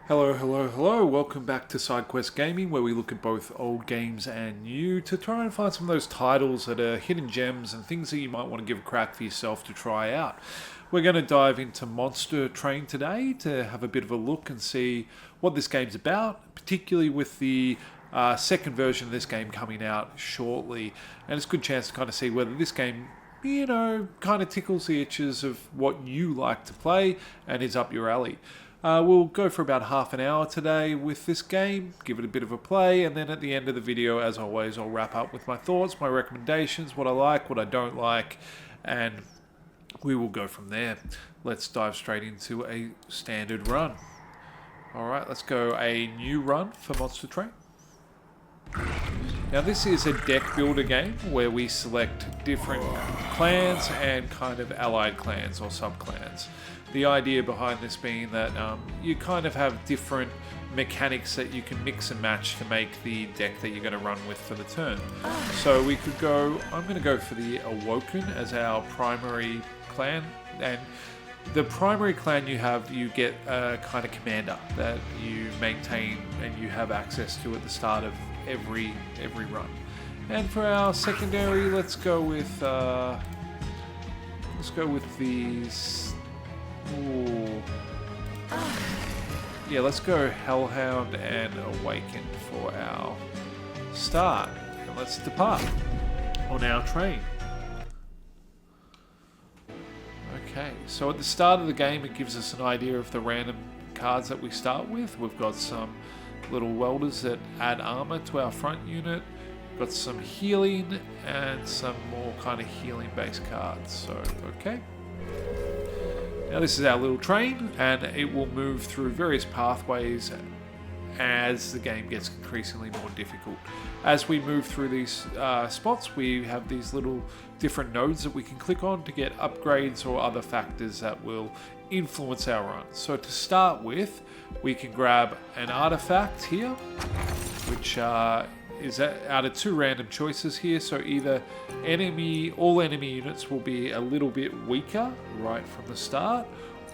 Hello, hello, hello. Welcome back to Sidequest Gaming, where we look at both old games and new to try and find some of those titles that are hidden gems and things that you might want to give a crack for yourself to try out. We're going to dive into Monster Train today to have a bit of a look and see what this game's about, particularly with the second version of this game coming out shortly. And it's a good chance to kind of see whether this game kind of tickles the itches of what you like to play and is up your alley. We'll go for about half an hour today with this game, give it a bit of a play, and then at the end of the video, as always, I'll wrap up with my thoughts, my recommendations, what I like, what I don't like, and we will go from there. Let's dive straight into a standard run. Alright, let's go a new run for Monster Train. Now this is a deck builder game where we select different clans and kind of allied clans or sub-clans. The idea behind this being that you kind of have different mechanics that you can mix and match to make the deck that you're going to run with for the turn. So we could go, I'm going to go for the Awoken as our primary clan, and the primary clan you get a kind of commander that you maintain and you have access to at the start of every run. And for our secondary, let's go with these. Ooh. Yeah, let's go Hellhound and Awaken for our start. And let's depart on our train. Okay, so at the start of the game, it gives us an idea of the random cards that we start with. We've got some little welders that add armor to our front unit. We've got some healing and some more kind of healing based cards. So, okay. Now this is our little train, and it will move through various pathways as the game gets increasingly more difficult. As we move through these spots, we have these little different nodes that we can click on to get upgrades or other factors that will influence our run. So to start with, we can grab an artifact here, which is out of two random choices here. So either all enemy units will be a little bit weaker right from the start,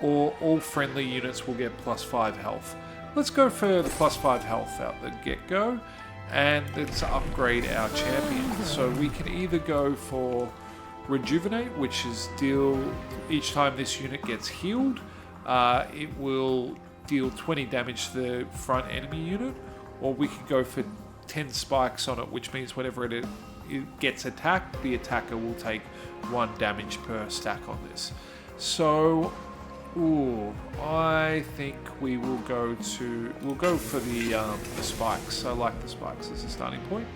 or all friendly units will get +5 health. Let's go for the +5 health out the get-go, and let's upgrade our champion. So we can either go for Rejuvenate, which is each time this unit gets healed, it will deal 20 damage to the front enemy unit, or we can go for 10 spikes on it, which means whenever it gets attacked, the attacker will take 1 damage per stack on this. So, I think we'll go for the spikes. I like the spikes as a starting point.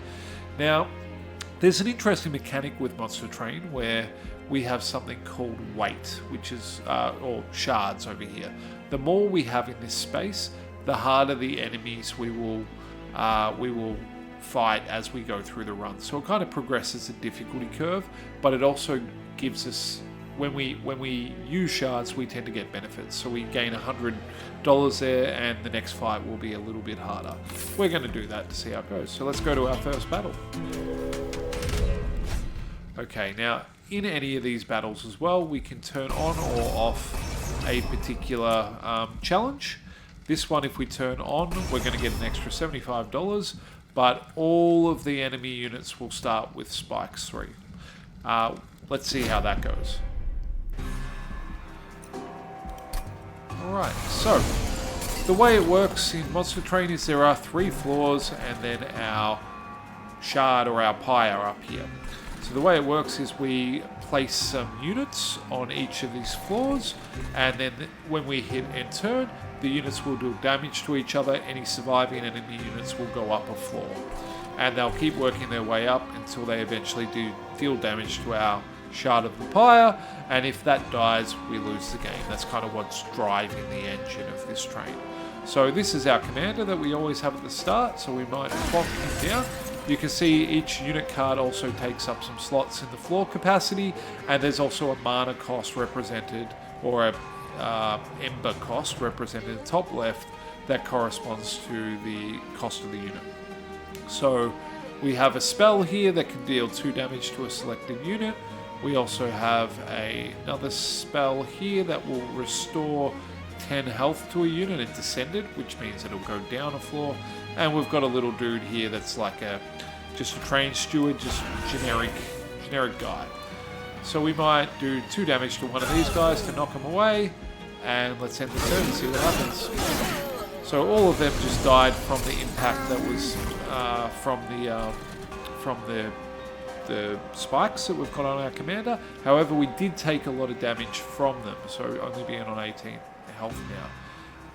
Now, there's an interesting mechanic with Monster Train where we have something called weight, which is or shards over here. The more we have in this space, the harder the enemies we will fight as we go through the run. So it kind of progresses the difficulty curve, but it also gives us, when we use shards, we tend to get benefits. So we gain $100 there, and the next fight will be a little bit harder. We're going to do that to see how it goes. So let's go to our first battle. Okay, now in any of these battles as well, we can turn on or off a particular challenge. This one, if we turn on, we're going to get an extra $75, but all of the enemy units will start with spikes 3. Let's see how that goes. Alright, so the way it works in Monster Train is there are 3 floors, and then our shard or our pyre up here. So the way it works is we place some units on each of these floors, and then when we hit end turn, the units will do damage to each other. Any surviving enemy units will go up a floor, and they'll keep working their way up until they eventually deal damage to our shard of the pyre, and if that dies, we lose the game. That's kind of what's driving the engine of this train. So this is our commander that we always have at the start, so we might plonk him down. You can see each unit card also takes up some slots in the floor capacity, and there's also a mana cost represented, or a ember cost represented in the top left that corresponds to the cost of the unit. So we have a spell here that can deal 2 damage to a selected unit. We also have another spell here that will restore 10 health to a unit and descended, which means it'll go down a floor. And we've got a little dude here that's like just a trained steward, just generic guy. So we might do 2 damage to one of these guys to knock him away, and let's end the turn and see what happens. So all of them just died from the impact that was from the spikes that we've got on our commander. However, we did take a lot of damage from them, so only being on 18 health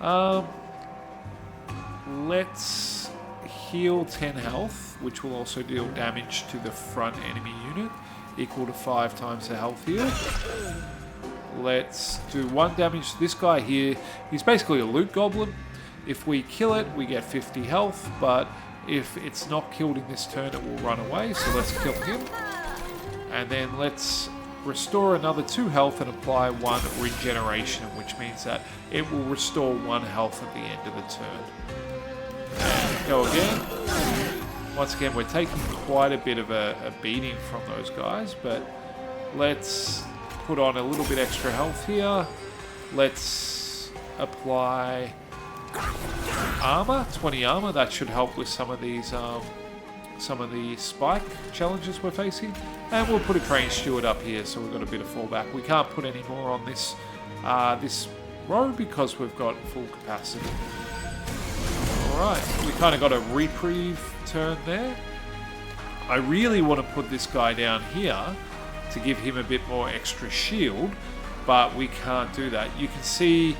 now. Let's heal 10 health, which will also deal damage to the front enemy unit, equal to 5 times the health heal. Let's do 1 damage to this guy here. He's basically a loot goblin. If we kill it, we get 50 health, but if it's not killed in this turn, it will run away, so let's kill him. And then let's restore another 2 health and apply 1 regeneration, which means that it will restore 1 health at the end of the turn. And go again. Once again, we're taking quite a bit of a beating from those guys, but let's put on a little bit extra health here. Let's apply armor, 20 armor. That should help with some of these, some of the spike challenges we're facing. And we'll put a trained steward up here, so we've got a bit of fallback. We can't put any more on this this row because we've got full capacity. Alright, we kind of got a reprieve turn there. I really want to put this guy down here to give him a bit more extra shield, but we can't do that. You can see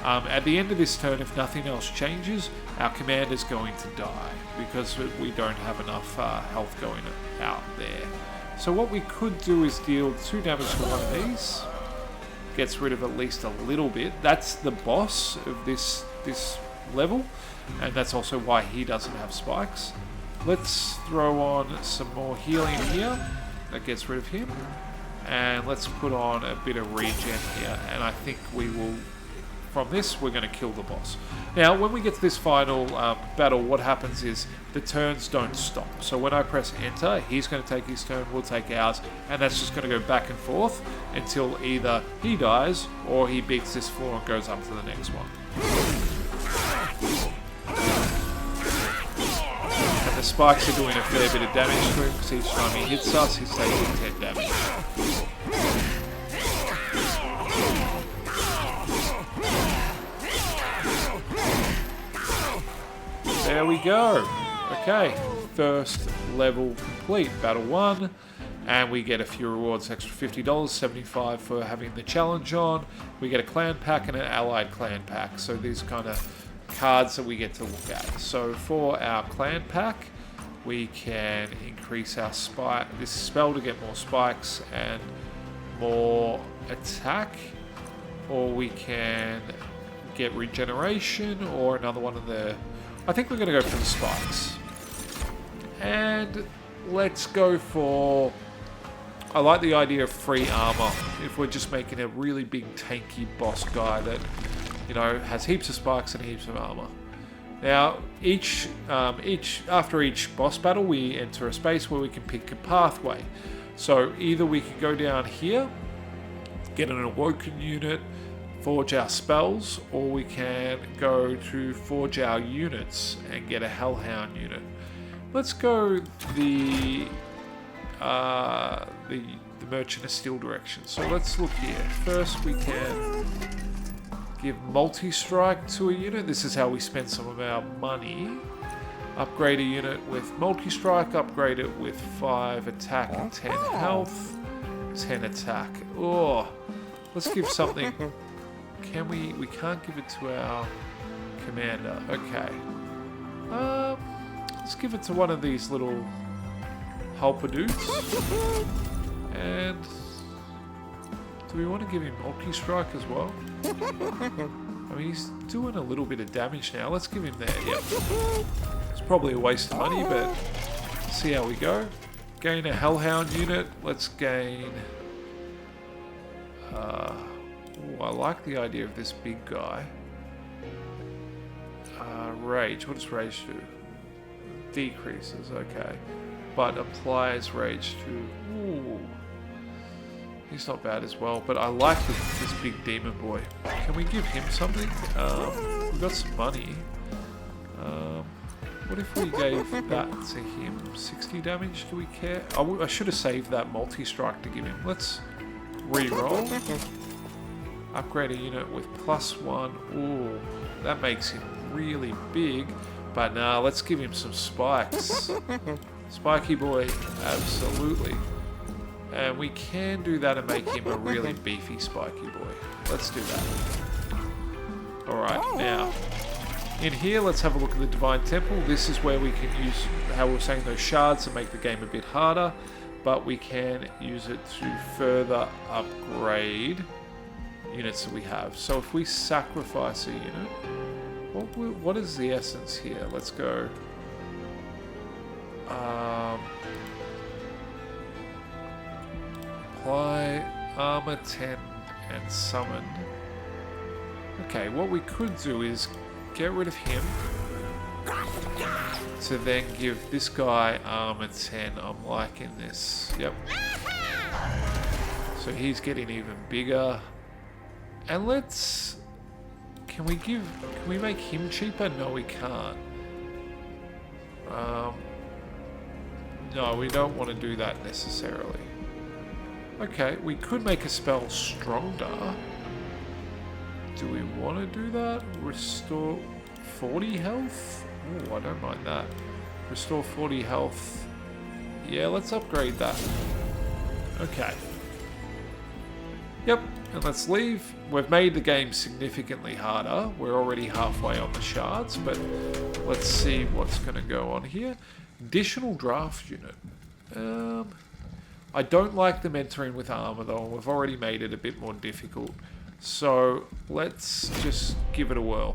at the end of this turn, if nothing else changes, our commander's going to die because we don't have enough health going out there. So what we could do is deal 2 damage to one of these. Gets rid of at least a little bit. That's the boss of this level, and that's also why he doesn't have spikes. Let's throw on some more healing here. That gets rid of him. And let's put on a bit of regen here, and I think we will... From this, we're going to kill the boss. Now, when we get to this final battle, what happens is the turns don't stop. So when I press enter, he's going to take his turn, we'll take ours, and that's just going to go back and forth until either he dies or he beats this floor and goes up to the next one. And the spikes are doing a fair bit of damage to him, because each time he hits us, he's taking 10 damage. There we go. Okay, first level complete, battle 1, and we get a few rewards, extra $50, $75 for having the challenge on. We get a clan pack and an allied clan pack, so these kind of cards that we get to look at. So for our clan pack, we can increase our this spell to get more spikes and more attack, or we can get regeneration, or another one of the... I think we're going to go for the spikes. And let's go for... I like the idea of free armor. If we're just making a really big tanky boss guy that, you know, has heaps of spikes and heaps of armor. Now, after each boss battle, we enter a space where we can pick a pathway. So either we can go down here, get an awoken unit, forge our spells, or we can go to forge our units and get a hellhound unit. Let's go the merchant of steel direction. So let's look here. First we can give multi-strike to a unit. This is how we spend some of our money. Upgrade a unit with multi-strike, upgrade it with 5 attack and 10 health, 10 attack. Oh, let's give something. Can we can't give it to our commander. Okay. Let's give it to one of these little helper dudes. And do we want to give him multi-strike as well? I mean, he's doing a little bit of damage now. Let's give him that. Yep. It's probably a waste of money, but see how we go. Gain a hellhound unit. Let's gain... I like the idea of this big guy. Rage. What does rage do? Decreases, okay. But applies rage to... Ooh. He's not bad as well, but I like this big demon boy. Can we give him something? We've got some money. What if we gave that to him? 60 damage, do we care? I should have saved that multi-strike to give him. Let's re-roll. Upgrade a unit with +1. Ooh, that makes him really big. But nah, let's give him some spikes. Spiky boy, absolutely. And we can do that and make him a really beefy spiky boy. Let's do that. Alright, now, in here, let's have a look at the Divine Temple. This is where we can use, how we were saying, those shards to make the game a bit harder. But we can use it to further upgrade units that we have. So if we sacrifice a unit, what is the essence here? Let's go. Apply armor 10 and summon. Okay, what we could do is get rid of him to then give this guy armor 10. I'm liking this. Yep. So he's getting even bigger. And let's... Can we make him cheaper? No, we can't. No, we don't want to do that necessarily. Okay, we could make a spell stronger. Do we want to do that? Restore 40 health? Oh, I don't mind that. Restore 40 health. Yeah, let's upgrade that. Okay. Yep, and let's leave. We've made the game significantly harder. We're already halfway on the shards, but let's see what's going to go on here. Additional draft unit. I don't like them entering with armor though, and we've already made it a bit more difficult. So let's just give it a whirl.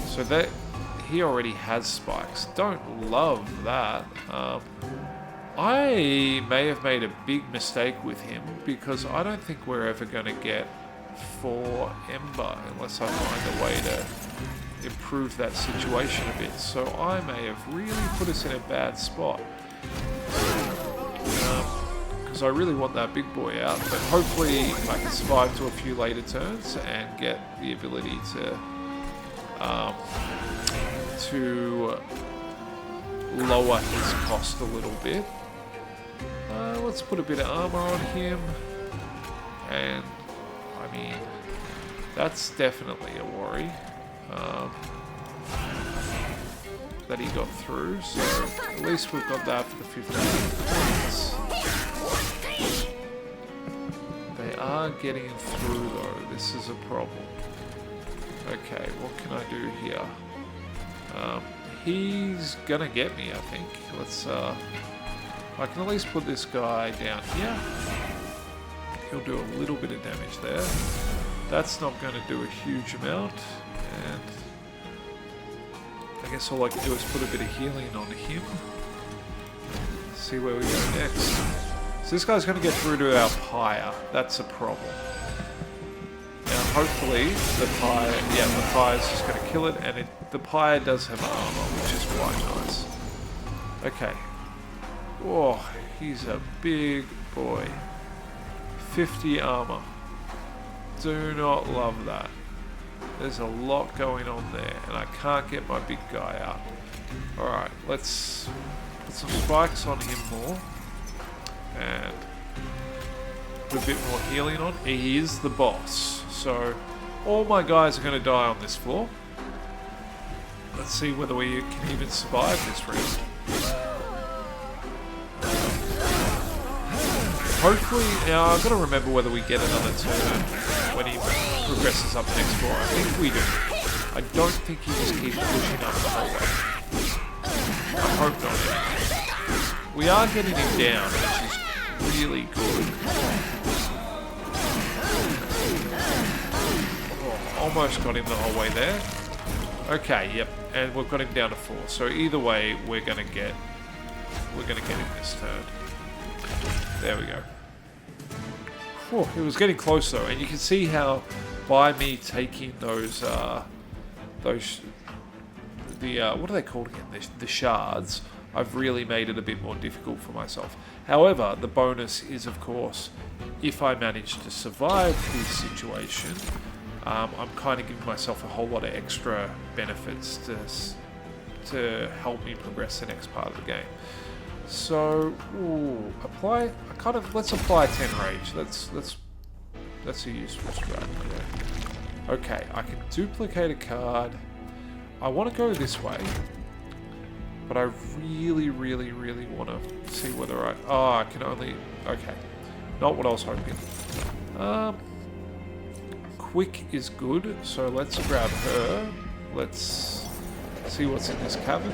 So that he already has spikes. Don't love that. I may have made a big mistake with him because I don't think we're ever going to get 4 Ember unless I find a way to improve that situation a bit. So I may have really put us in a bad spot. Because I really want that big boy out, but hopefully I can survive to a few later turns and get the ability to lower his cost a little bit. Let's put a bit of armor on him, and I mean that's definitely a worry that he got through, so at least we've got that for the 15 points. They are getting through though, this is a problem. Okay, what can I do here? He's gonna get me, I think. Let's I can at least put this guy down here. He'll do a little bit of damage there. That's not going to do a huge amount, and I guess all I can do is put a bit of healing on him. See where we go next. So this guy's going to get through to our pyre. That's a problem. Now hopefully the pyre's just going to kill it, and the pyre does have armor, which is quite nice. Okay. Oh, he's a big boy. 50 armor. Do not love that. There's a lot going on there, and I can't get my big guy out. Alright, let's put some spikes on him more. And put a bit more healing on. He is the boss. So, all my guys are going to die on this floor. Let's see whether we can even survive this round. Hopefully, now I've got to remember whether we get another turn when he progresses up next floor. I think we do. I don't think he just keeps pushing up the whole way. I hope not. We are getting him down, which is really good. Oh, almost got him the whole way there. Okay, yep, and we've got him down to 4. So either way, we're gonna get him this turn. There we go. Whew, it was getting close though, and you can see how by me taking those what are they called again? The shards. I've really made it a bit more difficult for myself. However, the bonus is, of course, if I manage to survive this situation, I'm kind of giving myself a whole lot of extra benefits to help me progress the next part of the game. So, let's apply 10 rage. That's a useful strat. Yeah. Okay, I can duplicate a card. I want to go this way, but I really want to see whether I can only. Okay, not what I was hoping. Quick is good, so let's grab her. Let's see what's in this cavern.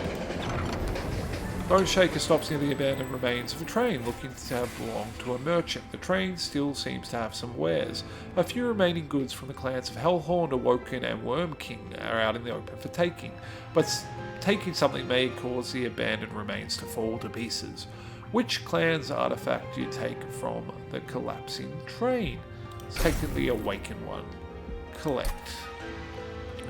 Bone Shaker stops near the abandoned remains of a train looking to have belonged to a merchant. The train still seems to have some wares. A few remaining goods from the clans of Hellhorn, Awoken and Worm King are out in the open for taking, but taking something may cause the abandoned remains to fall to pieces. Which clan's artifact do you take from the collapsing train? It's taking the Awakened one. Collect.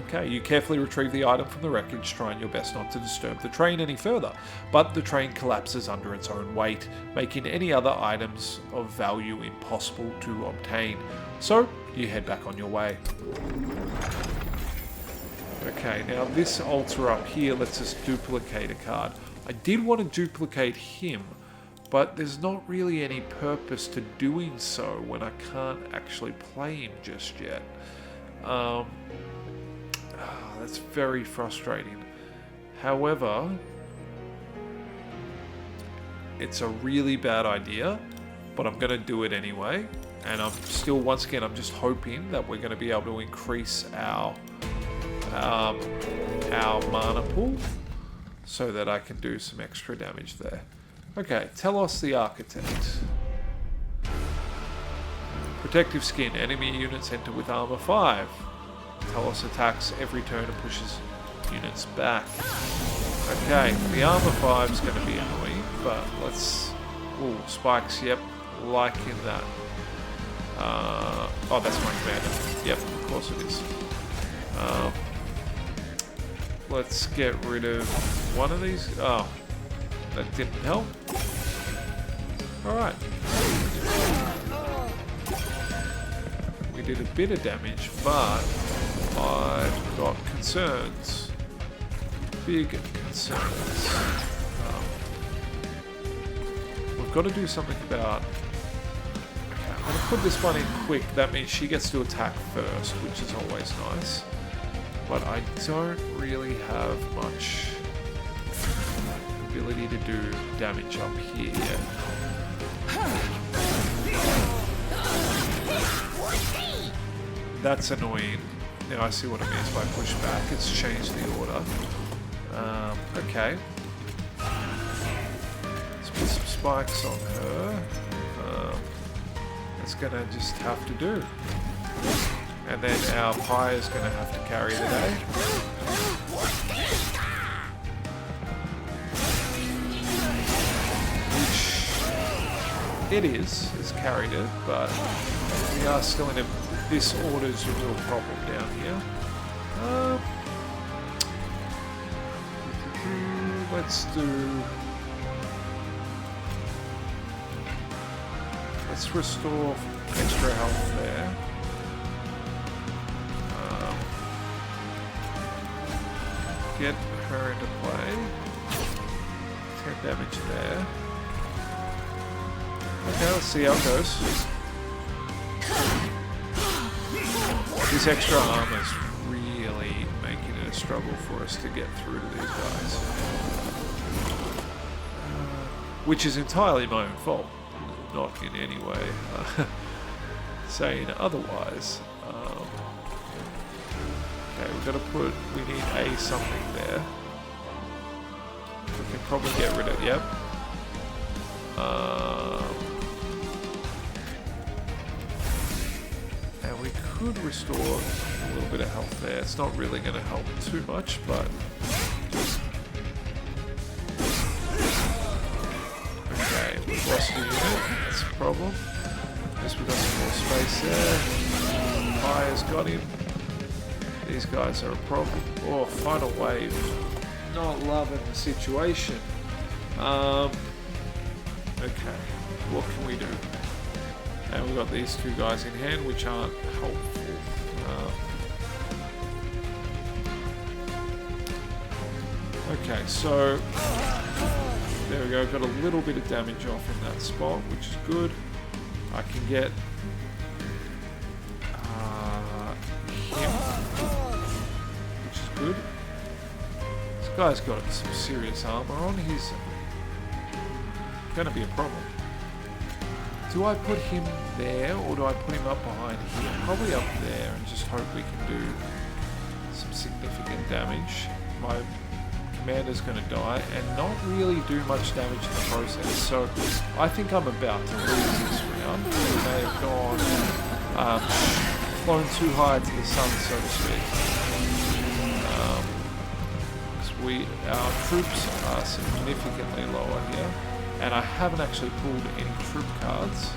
Okay, you carefully retrieve the item from the wreckage, trying your best not to disturb the train any further, but the train collapses under its own weight, making any other items of value impossible to obtain. So, you head back on your way. Okay, now this altar up here lets us duplicate a card. I did want to duplicate him, but there's not really any purpose to doing so when I can't actually play him just yet. That's very frustrating. However, it's a really bad idea, but I'm going to do it anyway. And I'm still, once again, I'm just hoping that we're going to be able to increase our mana pool so that I can do some extra damage there. Okay, Telos the Architect. Protective Skin. Enemy units enter with armor 5. Telos attacks every turn and pushes units back. Okay, the armor 5 is going to be annoying, but let's... Ooh, spikes, yep, liking that. Oh, that's my commander. Yep, of course it is. Let's get rid of one of these. Oh, that didn't help. Alright. We did a bit of damage, but I've got concerns. Big concerns. We've got to do something about... Okay, I'm going to put this one in quick. That means she gets to attack first, which is always nice. But I don't really have much ability to do damage up here yet. That's annoying. Now I see what it means by push back. It's changed the order. Okay. Let's put some spikes on her. That's gonna just have to do. And then our pie is gonna have to carry the day. Which it is. It's carried it, but we are still in a... This order's a real problem down here. Let's restore extra health there. Get her into play. 10 damage there. Okay, let's see how it goes. This extra armor is really making it a struggle for us to get through to these guys. Which is entirely my own fault. Not in any way saying otherwise. Okay, we've got to put... We need a something there. We can probably get rid of... Yep. And we could restore a little bit of health there. It's not really going to help too much, but... Okay, we've lost a unit. That's a problem. Guess we've got some more space there. Fire's got him. These guys are a problem. Oh, final wave. Not loving the situation. Okay, what can we do? And we've got these two guys in hand, which aren't helpful. Okay, so there we go. Got a little bit of damage off in that spot, which is good. I can get him, which is good. This guy's got some serious armor on. He's going to be a problem. Do I put him there, or do I put him up behind here? Probably up there, and just hope we can do some significant damage. My commander's going to die, and not really do much damage in the process. So I think I'm about to lose this round. We may have gone flown too high to the sun, so to speak. Our troops are significantly lower here. And I haven't actually pulled any troop cards.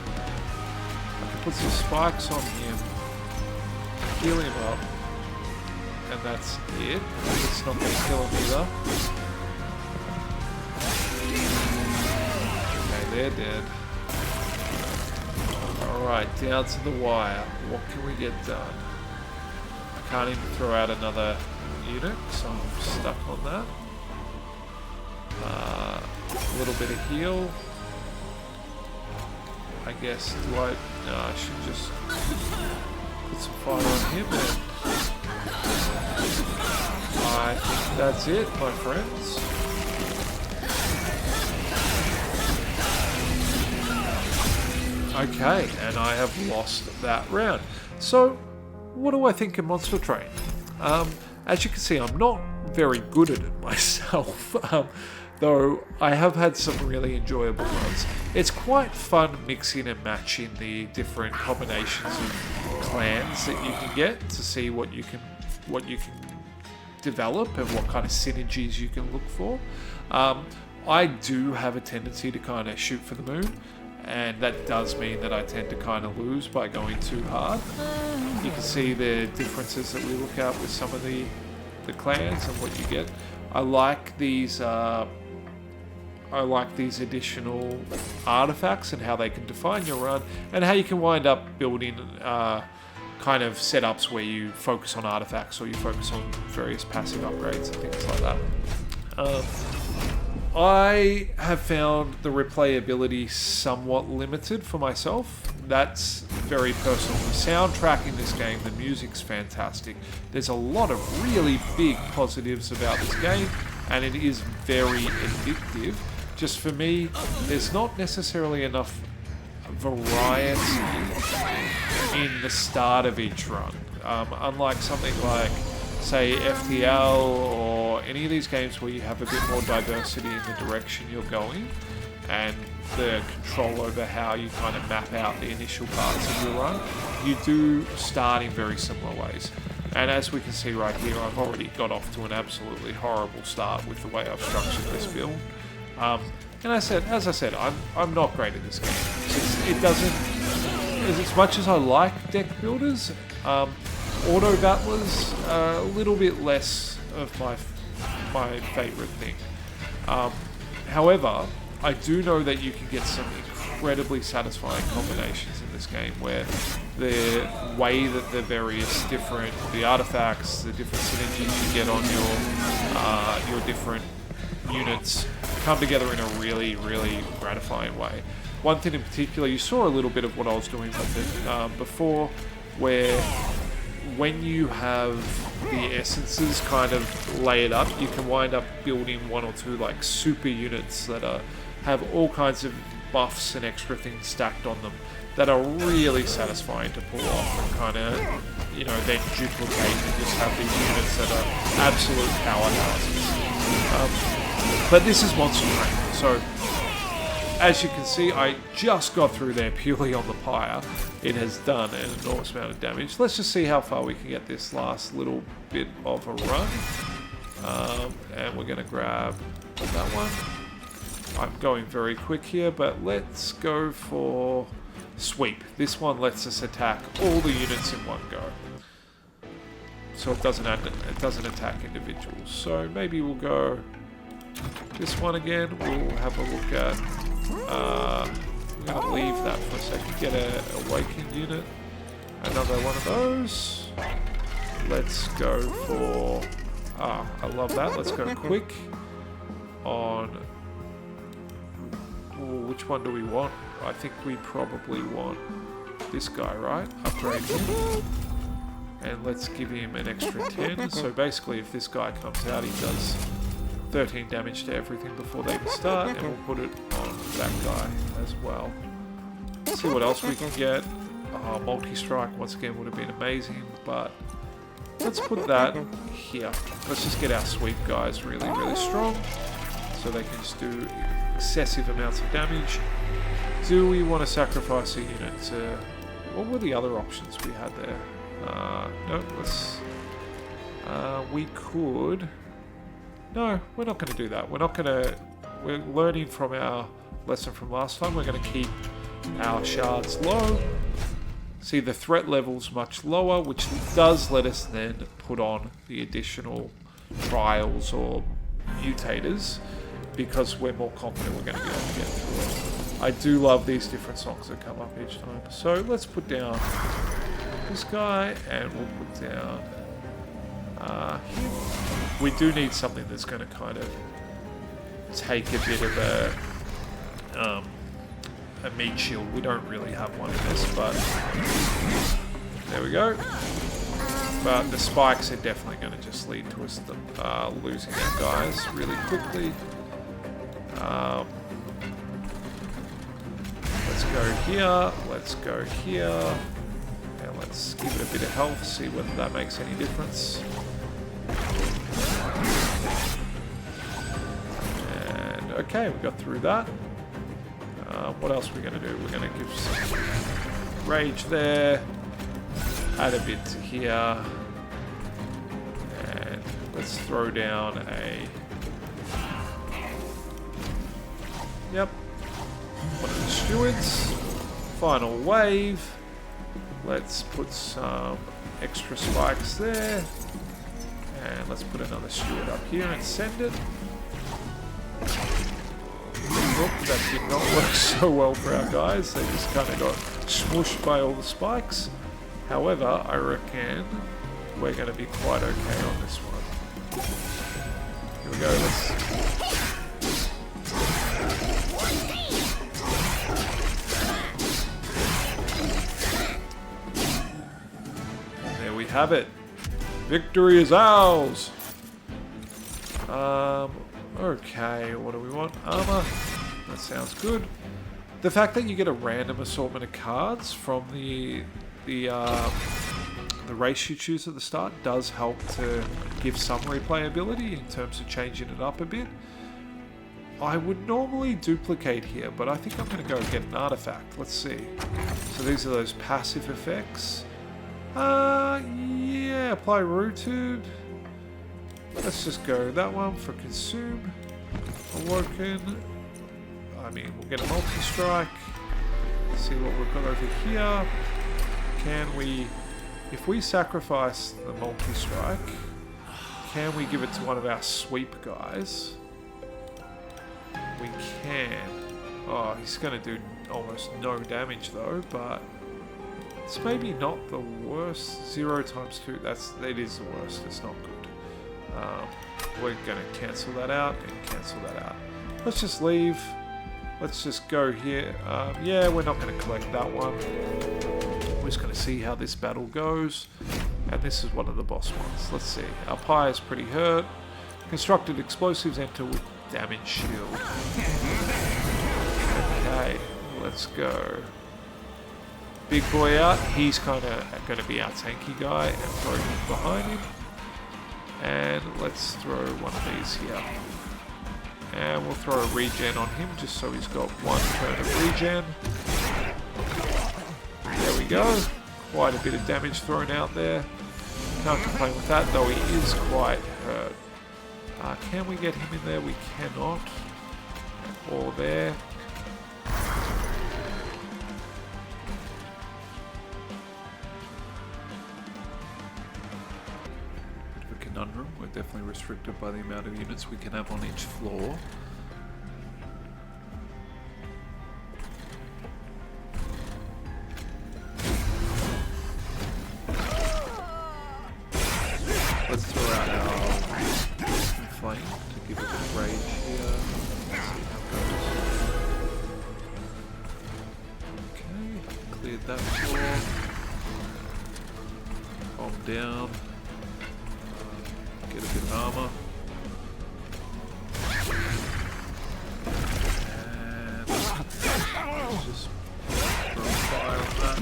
I can put some spikes on him, heal him up, and that's it. It's not going to kill him either. Okay, they're dead. Alright, down to the wire. What can we get done? I can't even throw out another unit, so I'm stuck on that. A little bit of heal. I guess, no, I should just put some fire on him, and I think that's it, my friends. Okay, and I have lost that round. So, what do I think of Monster Train? As you can see, I'm not very good at it myself. Though I have had some really enjoyable runs. It's quite fun mixing and matching the different combinations of clans that you can get to see what you can develop and what kind of synergies you can look for. I do have a tendency to kind of shoot for the moon, and that does mean that I tend to kind of lose by going too hard. You can see the differences that we look at with some of the clans and what you get. I like these additional artifacts and how they can define your run, and how you can wind up building kind of setups where you focus on artifacts or you focus on various passive upgrades and things like that. I have found the replayability somewhat limited for myself. That's very personal. The soundtrack in this game, the music's fantastic. There's a lot of really big positives about this game, and it is very addictive. Just for me, there's not necessarily enough variety in the start of each run. Unlike something like, say, FTL or any of these games where you have a bit more diversity in the direction you're going and the control over how you kind of map out the initial parts of your run, you do start in very similar ways. And as we can see right here, I've already got off to an absolutely horrible start with the way I've structured this build. And as I said, I'm not great at this game. It doesn't, as much as I like deck builders, auto battlers are a little bit less of my favourite thing. However, I do know that you can get some incredibly satisfying combinations in this game where the way that the various the artifacts, the different synergies you get on your different units come together in a really, really gratifying way. One thing in particular, you saw a little bit of what I was doing with it before, where when you have the essences kind of layered up, you can wind up building one or two like super units that have all kinds of buffs and extra things stacked on them that are really satisfying to pull off and kind of, then duplicate and just have these units that are absolute powerhouses. But this is Monster Train, so as you can see, I just got through there purely on the pyre. It has done an enormous amount of damage. Let's just see how far we can get this last little bit of a run. And we're going to grab that one. I'm going very quick here, but let's go for sweep. This one lets us attack all the units in one go. So it doesn't attack individuals. So maybe we'll go This one again, we'll have a look at. We're going to leave that for a second. Get a awakened unit. Another one of those. Let's go for... I love that. Let's go quick on... Ooh, which one do we want? I think we probably want this guy, right? Upgrade him. And let's give him an extra 10. So basically, if this guy comes out, he does 13 damage to everything before they even start. And we'll put it on that guy as well. Let's see what else we can get. Multi-strike, once again, would have been amazing. But let's put that here. Let's just get our sweep guys really, really strong. So they can just do excessive amounts of damage. Do we want to sacrifice a unit to... What were the other options we had there? No, let's... we could... No, we're not going to do that. We're not going to... We're learning from our lesson from last time. We're going to keep our shards low. See, the threat level's much lower, which does let us then put on the additional trials or mutators, because we're more confident we're going to be able to get through it. I do love these different songs that come up each time. So let's put down this guy, and we'll put down him. We do need something that's going to kind of take a bit of a meat shield. We don't really have one in this, but there we go. But the spikes are definitely going to just lead to us losing our guys really quickly. Let's go here, let's go here, and let's give it a bit of health, see whether that makes any difference. And okay, we got through that. What else are we going to do? We're going to give some rage there, add a bit to here, and let's throw down a... Yep. One of the stewards. Final wave. Let's put some extra spikes there. And let's put another steward up here and send it. Oh, that did not work so well for our guys. They just kind of got smooshed by all the spikes. However, I reckon we're going to be quite okay on this one. Here we go. And there we have it. Victory is ours. Okay, what do we want? Armor. That sounds good. The fact that you get a random assortment of cards from the race you choose at the start does help to give some replayability in terms of changing it up a bit. I would normally duplicate here, but I think I'm going to go get an artifact. Let's see. So these are those passive effects. Yeah, apply rooted. Let's just go that one for consume. Awoken. I mean, we'll get a multi-strike. See what we've got over here. Can we, if we sacrifice the multi-strike, can we give it to one of our sweep guys? We can. Oh, he's going to do almost no damage though, but it's maybe not the worst. 0 times 2, it is the worst. It's not good. We're going to cancel that out and cancel that out. Let's just leave. Let's just go here. Yeah, we're not going to collect that one. We're just going to see how this battle goes. And this is one of the boss ones. Let's see. Our pie is pretty hurt. Constructed explosives enter with damage shield. Okay, let's go. Big boy out. He's kind of going to be our tanky guy and throw him behind him. And let's throw one of these here. And we'll throw a regen on him just so he's got one turn of regen. There we go. Quite a bit of damage thrown out there. Can't complain with that, though he is quite hurt. Can we get him in there? We cannot. Or there. Bit of a conundrum with definitely restricted by the amount of units we can have on each floor. Let's throw out our flame to give it a bit of rage here. Let's see how it goes. Okay, cleared that floor. Bomb down. Get a bit of armor. And just throw fire on that.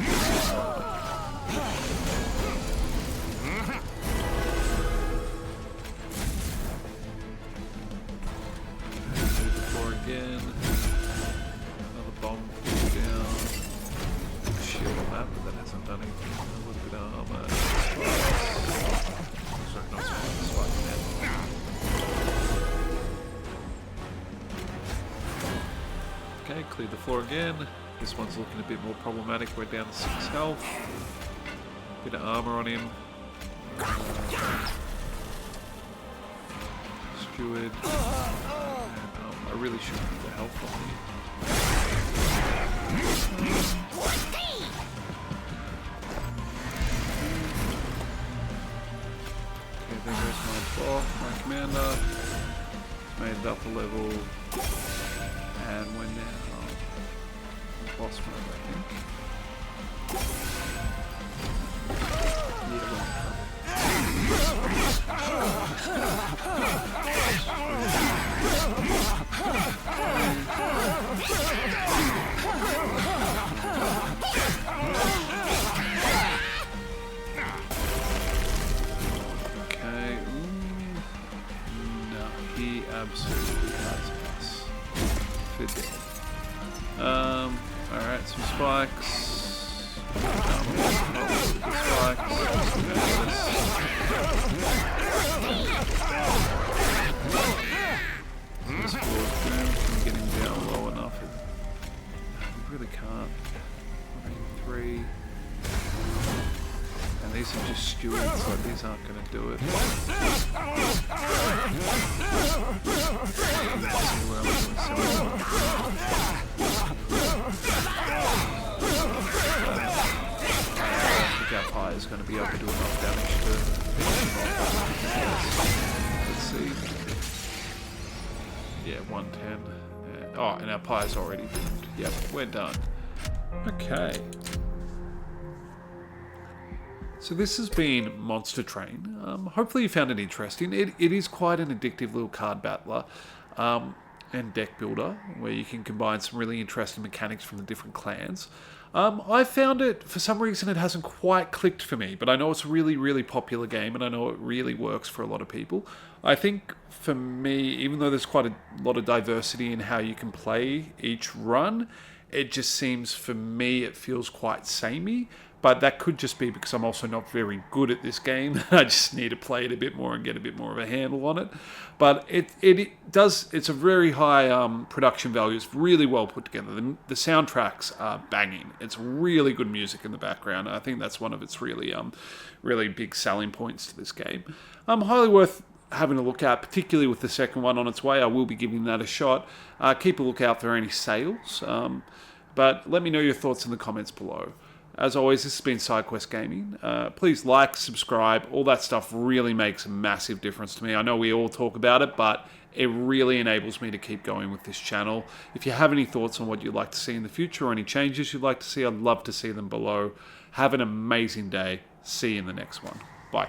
Again, another bomb down. Shield on that, but that hasn't done anything. A little bit of armor. Sorry, not spikes, okay, cleared the floor again. This one's looking a bit more problematic. We're down to 6 health. Bit of armor on him. Steward. I really should put the health on me. Okay, there goes my boss, my commander. Made it up a level. And we're now boss mode, I think. Yeah, we're in trouble. Okay. No, he absolutely has us. For dead. Alright, some spikes. This floor from getting down low enough. We really can't. 3. And these are just stewards, so these aren't going to do it. Our pie is going to be able to do enough damage to let's see. Yeah, 110. Oh, and our pie is already doomed. Yep, we're done. Okay. So this has been Monster Train. Hopefully you found it interesting. It is quite an addictive little card battler and deck builder where you can combine some really interesting mechanics from the different clans. I found it, for some reason, it hasn't quite clicked for me, but I know it's a really, really popular game, and I know it really works for a lot of people. I think, for me, even though there's quite a lot of diversity in how you can play each run, it just seems, for me, it feels quite samey. But that could just be because I'm also not very good at this game. I just need to play it a bit more and get a bit more of a handle on it. But it's a very high production value. It's really well put together. The soundtracks are banging. It's really good music in the background. I think that's one of its really big selling points to this game. Highly worth having a look at, particularly with the second one on its way. I will be giving that a shot. Keep a lookout for any sales. But let me know your thoughts in the comments below. As always, this has been Sidequest Gaming. Please like, subscribe. All that stuff really makes a massive difference to me. I know we all talk about it, but it really enables me to keep going with this channel. If you have any thoughts on what you'd like to see in the future or any changes you'd like to see, I'd love to see them below. Have an amazing day. See you in the next one. Bye.